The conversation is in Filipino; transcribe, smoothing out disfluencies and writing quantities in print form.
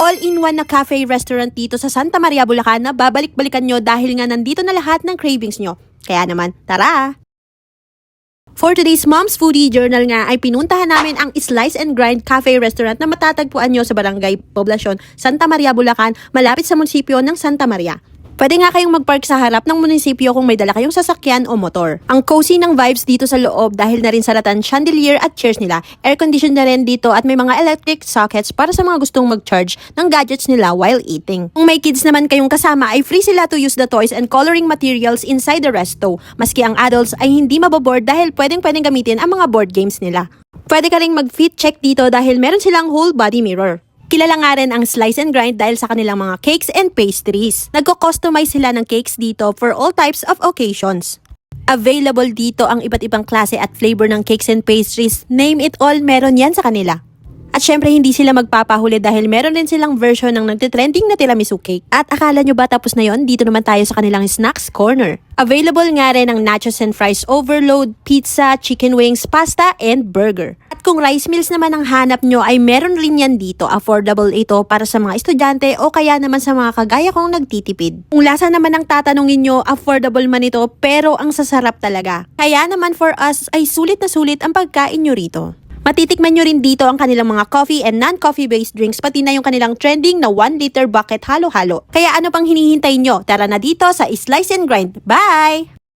All-in-one na cafe restaurant dito sa Santa Maria, Bulacan na babalik-balikan nyo dahil nga nandito na lahat ng cravings nyo. Kaya naman, tara! For today's Mom's Foodie Journal nga ay pinuntahan namin ang Slice and Grind Cafe Restaurant na matatagpuan nyo sa Barangay Poblacion, Santa Maria, Bulacan, malapit sa munisipyo ng Santa Maria. Pwede nga kayong magpark sa harap ng munisipyo kung may dala kayong sasakyan o motor. Ang cozy ng vibes dito sa loob dahil na rin saratan chandelier at chairs nila. Air condition na rin dito at may mga electric sockets para sa mga gustong mag-charge ng gadgets nila while eating. Kung may kids naman kayong kasama ay free sila to use the toys and coloring materials inside the resto. Maski ang adults ay hindi maboboard dahil pwedeng gamitin ang mga board games nila. Pwede ka ring mag-fit check dito dahil meron silang whole body mirror. Kilala nga rin ang Slice and Grind dahil sa kanilang mga cakes and pastries. Nagko-customize sila ng cakes dito for all types of occasions. Available dito ang iba't ibang klase at flavor ng cakes and pastries. Name it all, meron yan sa kanila. At syempre hindi sila magpapahuli dahil meron din silang version ng nagtitrending na tiramisu cake. At akala nyo ba tapos na yon? Dito naman tayo sa kanilang snacks corner. Available nga rin ang nachos and fries overload, pizza, chicken wings, pasta, and burger. At kung rice meals naman ang hanap nyo ay meron rin yan dito. Affordable ito para sa mga estudyante o kaya naman sa mga kagaya kong nagtitipid. Kung lasa naman ang tatanungin nyo, affordable man ito pero ang sasarap talaga. Kaya naman for us ay sulit na sulit ang pagkain nyo rito. Matitikman nyo rin dito ang kanilang mga coffee and non-coffee based drinks pati na yung kanilang trending na 1 liter bucket halo-halo. Kaya ano pang hinihintay nyo? Tara na dito sa Slice and Grind. Bye!